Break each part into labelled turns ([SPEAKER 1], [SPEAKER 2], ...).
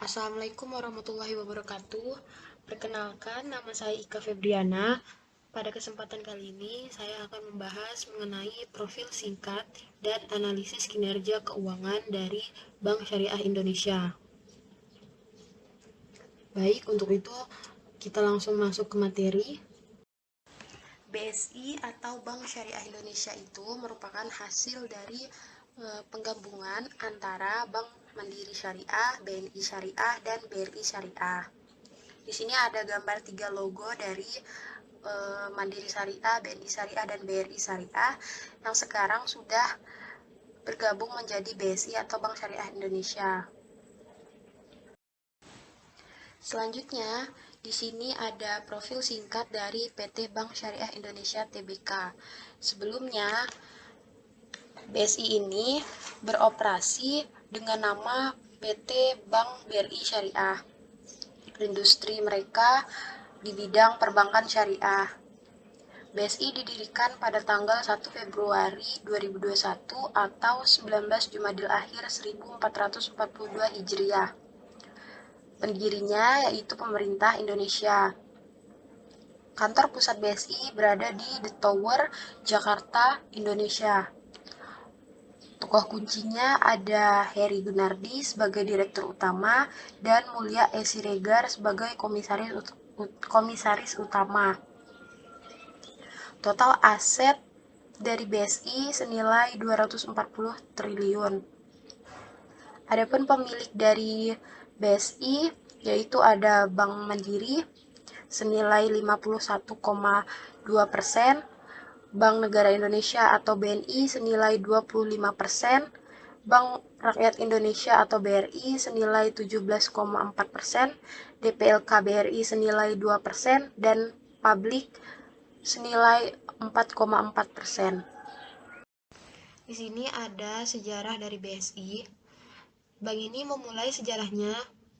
[SPEAKER 1] Assalamualaikum warahmatullahi wabarakatuh. Perkenalkan, nama saya Ika Febriana. Pada kesempatan kali ini, saya akan membahas mengenai profil singkat dan analisis kinerja keuangan dari Bank Syariah Indonesia. Baik, untuk itu kita langsung masuk ke materi. BSI atau Bank Syariah Indonesia itu merupakan hasil dari penggabungan antara Bank Mandiri Syariah, BNI Syariah, dan BRI Syariah. Di sini ada gambar 3 logo dari Mandiri Syariah, BNI Syariah, dan BRI Syariah yang sekarang sudah bergabung menjadi BSI atau Bank Syariah Indonesia. Selanjutnya, di sini ada profil singkat dari PT Bank Syariah Indonesia Tbk. Sebelumnya, BSI ini beroperasi dengan nama PT Bank BRI Syariah. Industri mereka di bidang perbankan syariah. BSI didirikan pada tanggal 1 Februari 2021 atau 19 Jumadil Akhir 1442 Hijriah. Pendirinya yaitu pemerintah Indonesia. Kantor pusat BSI berada di The Tower, Jakarta, Indonesia. Tokoh kuncinya ada Heri Gunardi sebagai direktur utama dan Mulia E. Siregar sebagai komisaris utama. Total aset dari BSI senilai 240 triliun. Adapun pemilik dari BSI yaitu ada Bank Mandiri senilai 51,2%, Bank Negara Indonesia atau BNI senilai 25%, Bank Rakyat Indonesia atau BRI senilai 17,4%, DPLK BRI senilai 2%, dan Publik senilai 4,4%. Di sini ada sejarah dari BSI. Bank ini memulai sejarahnya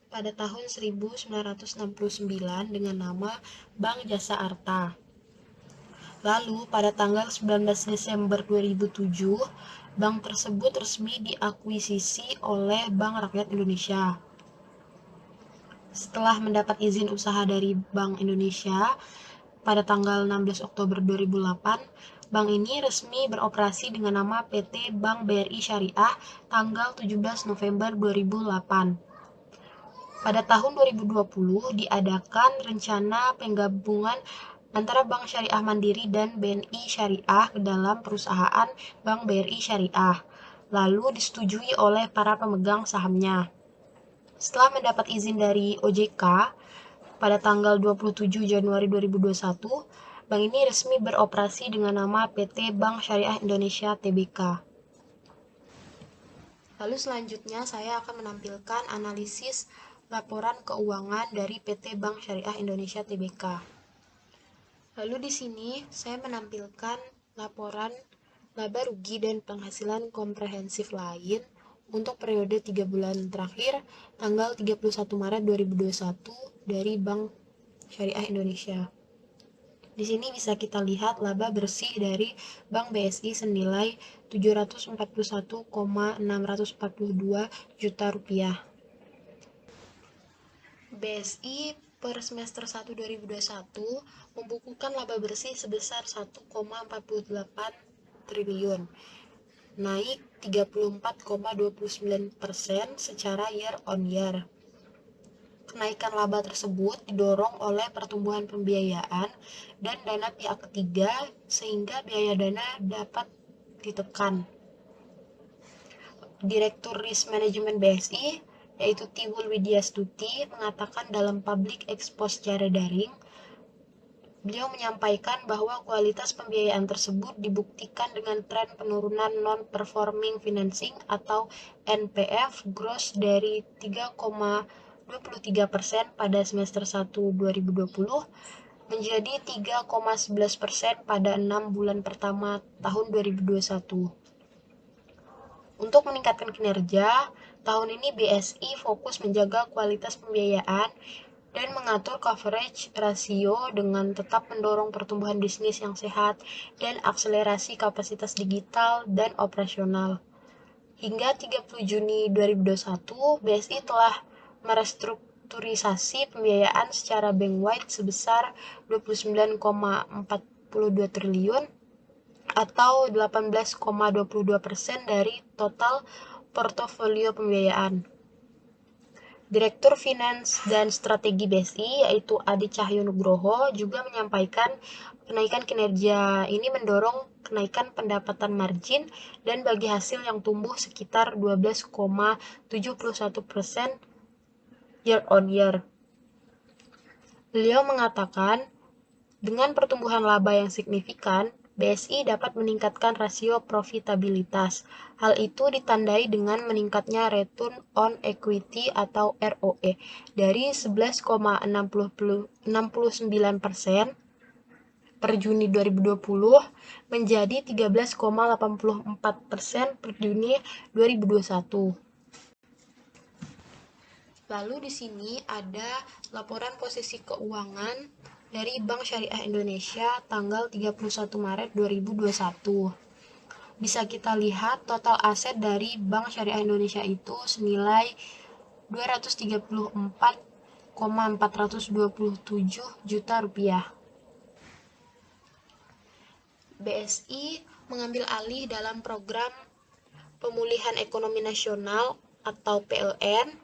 [SPEAKER 1] pada tahun 1969 dengan nama Bank Jasa Arta. Lalu pada tanggal 19 Desember 2007, bank tersebut resmi diakuisisi oleh Bank Rakyat Indonesia. Setelah mendapat izin usaha dari Bank Indonesia, pada tanggal 16 Oktober 2008, bank ini resmi beroperasi dengan nama PT Bank BRI Syariah tanggal 17 November 2008. Pada tahun 2020 diadakan rencana penggabungan antara Bank Syariah Mandiri dan BNI Syariah ke dalam perusahaan Bank BRI Syariah, lalu disetujui oleh para pemegang sahamnya. Setelah mendapat izin dari OJK, pada tanggal 27 Januari 2021, bank ini resmi beroperasi dengan nama PT Bank Syariah Indonesia Tbk. Lalu selanjutnya saya akan menampilkan analisis laporan keuangan dari PT Bank Syariah Indonesia Tbk. Lalu di sini saya menampilkan laporan laba rugi dan penghasilan komprehensif lain untuk periode 3 bulan terakhir tanggal 31 Maret 2021 dari Bank Syariah Indonesia. Di sini bisa kita lihat laba bersih dari Bank BSI senilai 741,642 juta rupiah. BSI per semester 1 2021 membukukan laba bersih sebesar 1,48 triliun, naik 34,29% secara year on year. Kenaikan laba tersebut didorong oleh pertumbuhan pembiayaan dan dana pihak ketiga sehingga biaya dana dapat ditekan. Direktur Risk Management BSI yaitu Tiwul Widyastuti mengatakan dalam public expose secara daring, beliau menyampaikan bahwa kualitas pembiayaan tersebut dibuktikan dengan tren penurunan non-performing financing atau NPF gross dari 3,23% pada semester 1 2020 menjadi 3,11% pada 6 bulan pertama tahun 2021. Untuk meningkatkan kinerja, tahun ini BSI fokus menjaga kualitas pembiayaan dan mengatur coverage rasio dengan tetap mendorong pertumbuhan bisnis yang sehat dan akselerasi kapasitas digital dan operasional. Hingga 30 Juni 2021, BSI telah merestrukturisasi pembiayaan secara bank-wide sebesar 29,42 triliun atau 18,22% dari total portofolio pembiayaan. Direktur Finans dan Strategi BSI, yaitu Adi Cahyonugroho, juga menyampaikan kenaikan kinerja ini mendorong kenaikan pendapatan margin dan bagi hasil yang tumbuh sekitar 12,71% year on year. Beliau mengatakan, dengan pertumbuhan laba yang signifikan, BSI dapat meningkatkan rasio profitabilitas. Hal itu ditandai dengan meningkatnya return on equity atau ROE dari 11,69% per Juni 2020 menjadi 13,84% per Juni 2021. Lalu di sini ada laporan posisi keuangan dari Bank Syariah Indonesia tanggal 31 Maret 2021. Bisa kita lihat total aset dari Bank Syariah Indonesia itu senilai 234,427 juta rupiah. BSI mengambil alih dalam program Pemulihan Ekonomi Nasional atau PLN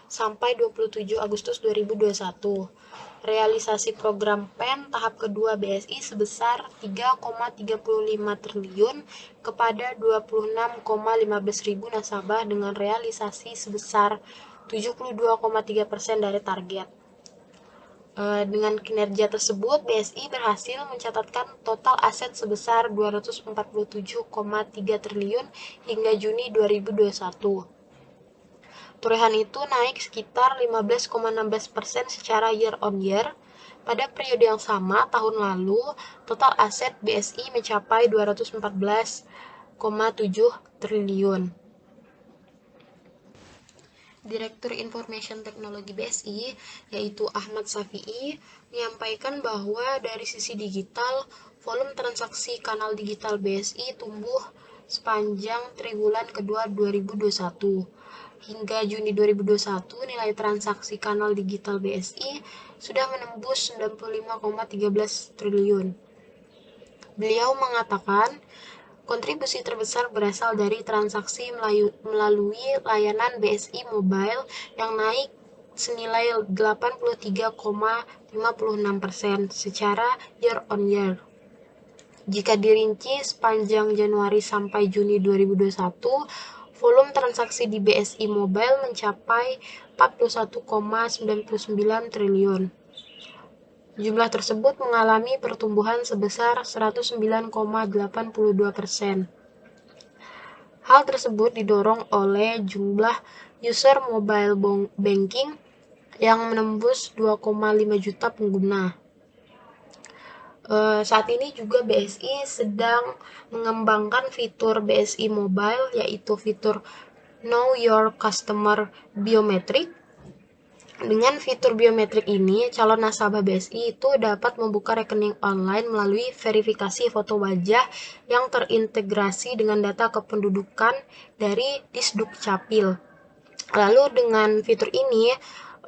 [SPEAKER 1] sampai 27 Agustus 2021. Realisasi program PEN tahap kedua BSI sebesar 3,35 triliun kepada 26,15 ribu nasabah dengan realisasi sebesar 72,3% dari target. Dengan kinerja tersebut, BSI berhasil mencatatkan total aset sebesar 247,3 triliun hingga Juni 2021. Torehan itu naik sekitar 15,16% secara year on year. Pada periode yang sama tahun lalu, total aset BSI mencapai 214,7 triliun. Direktur Information Technology BSI, yaitu Ahmad Safi'i, menyampaikan bahwa dari sisi digital, volume transaksi kanal digital BSI tumbuh sepanjang triwulan kedua 2021. Hingga Juni 2021, nilai transaksi kanal digital BSI sudah menembus 95,13 triliun. Beliau mengatakan, kontribusi terbesar berasal dari transaksi melalui layanan BSI Mobile yang naik senilai 83,56% secara year on year. Jika dirinci sepanjang Januari sampai Juni 2021, volume transaksi di BSI Mobile mencapai 41,99 triliun. Jumlah tersebut mengalami pertumbuhan sebesar 109,82%. Hal tersebut didorong oleh jumlah user mobile banking yang menembus 2,5 juta pengguna. Saat ini juga BSI sedang mengembangkan fitur BSI Mobile, yaitu fitur Know Your Customer Biometric. Dengan fitur biometrik ini, calon nasabah BSI itu dapat membuka rekening online melalui verifikasi foto wajah yang terintegrasi dengan data kependudukan dari Disdukcapil. Lalu dengan fitur ini,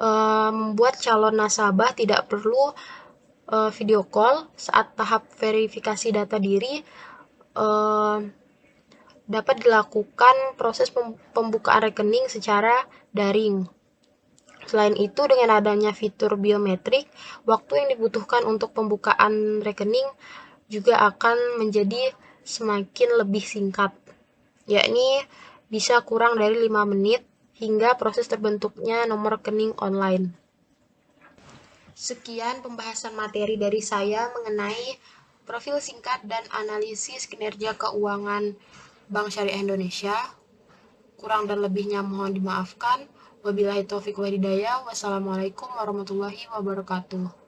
[SPEAKER 1] membuat calon nasabah tidak perlu video call saat tahap verifikasi data diri. Dapat dilakukan proses pembukaan rekening secara daring. Selain itu, dengan adanya fitur biometrik, waktu yang dibutuhkan untuk pembukaan rekening juga akan menjadi semakin lebih singkat, yakni bisa kurang dari 5 menit hingga proses terbentuknya nomor rekening online. Sekian pembahasan materi dari saya mengenai profil singkat dan analisis kinerja keuangan Bank Syariah Indonesia. Kurang dan lebihnya mohon dimaafkan. Wabillahi taufiq wal hidayah. Wassalamualaikum warahmatullahi wabarakatuh.